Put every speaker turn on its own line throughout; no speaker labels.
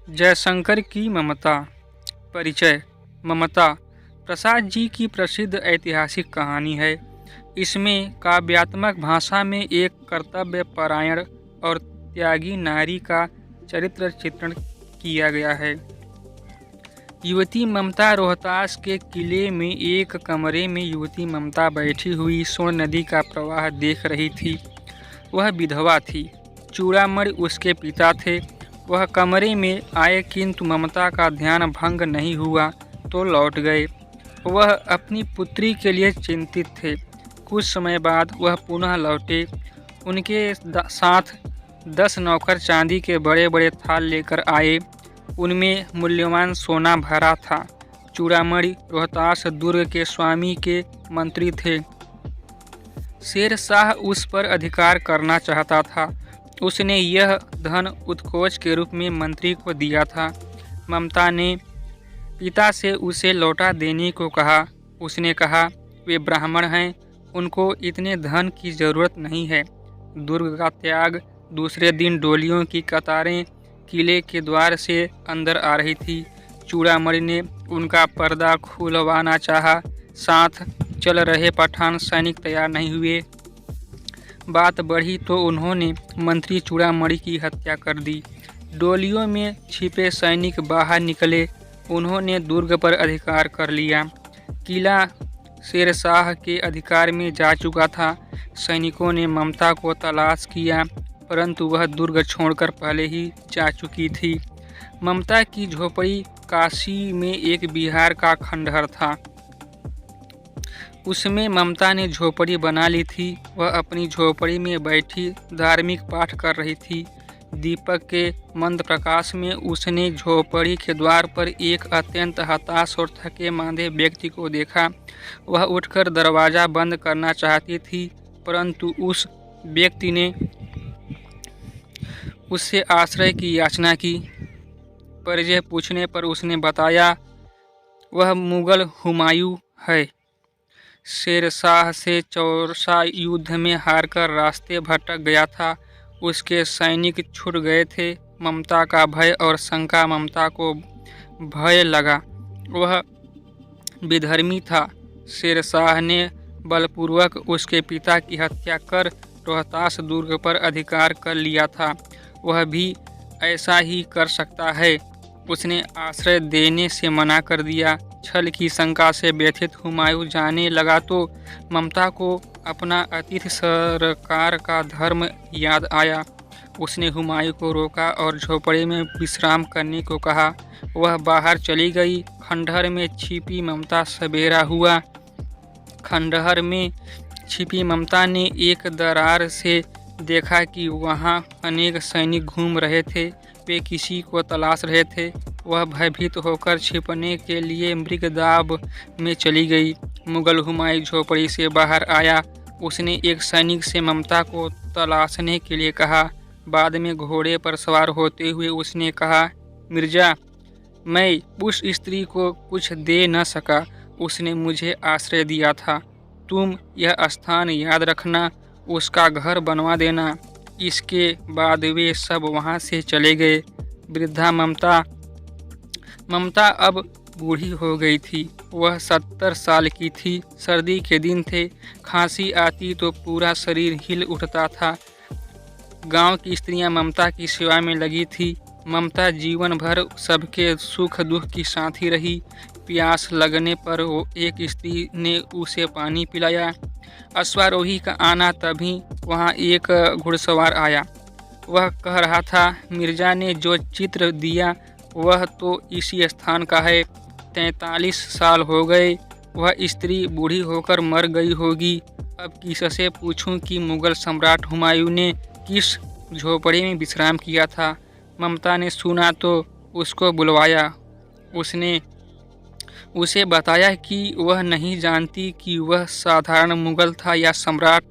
जयशंकर की ममता। परिचय। ममता प्रसाद जी की प्रसिद्ध ऐतिहासिक कहानी है। इसमें काव्यात्मक भाषा में एक कर्तव्यपरायण और त्यागी नारी का चरित्र चित्रण किया गया है। युवती ममता रोहतास के किले में एक कमरे में युवती ममता बैठी हुई स्वर्ण नदी का प्रवाह देख रही थी। वह विधवा थी। चूड़ामणि उसके पिता थे। वह कमरे में आए किंतु ममता का ध्यान भंग नहीं हुआ तो लौट गए। वह अपनी पुत्री के लिए चिंतित थे। कुछ समय बाद वह पुनः लौटे। उनके साथ 10 नौकर चांदी के बड़े बड़े थाल लेकर आए। उनमें मूल्यवान सोना भरा था। चूड़ामणि रोहतास दुर्ग के स्वामी के मंत्री थे। शेर शाह उस पर अधिकार करना चाहता था। उसने यह धन उत्कोच के रूप में मंत्री को दिया था। ममता ने पिता से उसे लौटा देने को कहा। उसने कहा, वे ब्राह्मण हैं, उनको इतने धन की जरूरत नहीं है। दुर्ग का त्याग। दूसरे दिन डोलियों की कतारें किले के द्वार से अंदर आ रही थी। चूड़ामणि ने उनका पर्दा खुलवाना चाहा। साथ चल रहे पठान सैनिक तैयार नहीं हुए। बात बढ़ी तो उन्होंने मंत्री चूड़ामणि की हत्या कर दी। डोलियों में छिपे सैनिक बाहर निकले। उन्होंने दुर्ग पर अधिकार कर लिया। किला शेरशाह के अधिकार में जा चुका था। सैनिकों ने ममता को तलाश किया परंतु वह दुर्ग छोड़कर पहले ही जा चुकी थी। ममता की झोपड़ी काशी में एक बिहार का खंडहर था। उसमें ममता ने झोपड़ी बना ली थी। वह अपनी झोपड़ी में बैठी धार्मिक पाठ कर रही थी। दीपक के मंद प्रकाश में उसने झोपड़ी के द्वार पर एक अत्यंत हताश और थके मांदे व्यक्ति को देखा। वह उठकर दरवाज़ा बंद करना चाहती थी परंतु उस व्यक्ति ने उससे आश्रय की याचना की। परिचय पूछने पर उसने बताया, वह मुगल हुमायूं है। शेरशाह से चौसा युद्ध में हारकर रास्ते भटक गया था। उसके सैनिक छूट गए थे। ममता का भय और शंका। ममता को भय लगा। वह विधर्मी था। शेरशाह ने बलपूर्वक उसके पिता की हत्या कर रोहतास दुर्ग पर अधिकार कर लिया था। वह भी ऐसा ही कर सकता है। उसने आश्रय देने से मना कर दिया। छल की शंका से व्यथित हुमायूं जाने लगा तो ममता को अपना अतिथि सरकार का धर्म याद आया। उसने हुमायूं को रोका और झोपड़ी में विश्राम करने को कहा। वह बाहर चली गई। खंडहर में छिपी ममता सवेरा हुआ। खंडहर में छिपी ममता ने एक दरार से देखा कि वहाँ अनेक सैनिक घूम रहे थे। वे किसी को तलाश रहे थे। वह भयभीत होकर छिपने के लिए मृगदाब में चली गई। मुगल हुमायूं झोपड़ी से बाहर आया। उसने एक सैनिक से ममता को तलाशने के लिए कहा। बाद में घोड़े पर सवार होते हुए उसने कहा, मिर्जा, मैं उस स्त्री को कुछ दे न सका। उसने मुझे आश्रय दिया था। तुम यह स्थान याद रखना, उसका घर बनवा देना। इसके बाद वे सब वहाँ से चले गए। वृद्धा ममता अब बूढ़ी हो गई थी। वह 70 साल की थी। सर्दी के दिन थे। खांसी आती तो पूरा शरीर हिल उठता था। गांव की स्त्रियां ममता की सेवा में लगी थी। ममता जीवन भर सबके सुख दुख की साथी रही। प्यास लगने पर वो एक स्त्री ने उसे पानी पिलाया। अश्वारोही का आना तभी वहाँ एक घुड़सवार आया। वह कह रहा था, मिर्जा ने जो चित्र दिया वह तो इसी स्थान का है। 43 साल हो गए। वह स्त्री बूढ़ी होकर मर गई होगी। अब किससे पूछूं कि मुगल सम्राट हुमायूं ने किस झोपड़ी में विश्राम किया था। ममता ने सुना तो उसको बुलवाया। उसने उसे बताया कि वह नहीं जानती कि वह साधारण मुगल था या सम्राट।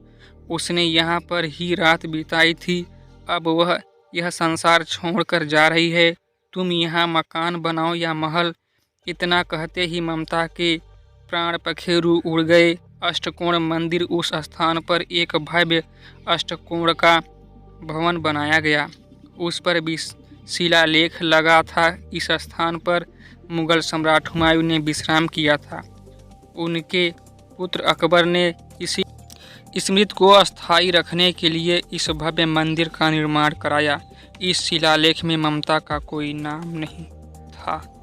उसने यहाँ पर ही रात बिताई थी। अब वह यह संसार छोड़कर जा रही है। तुम यहाँ मकान बनाओ या महल। इतना कहते ही ममता के प्राण पखेरु उड़ गए। अष्टकोण मंदिर उस स्थान पर एक भव्य अष्टकोण का भवन बनाया गया। उस पर शिलालेख लगा था। इस स्थान पर मुगल सम्राट हुमायूं ने विश्राम किया था। उनके पुत्र अकबर ने इसी स्मृति को अस्थायी रखने के लिए इस भव्य मंदिर का निर्माण कराया। इस शिलालेख में ममता का कोई नाम नहीं था।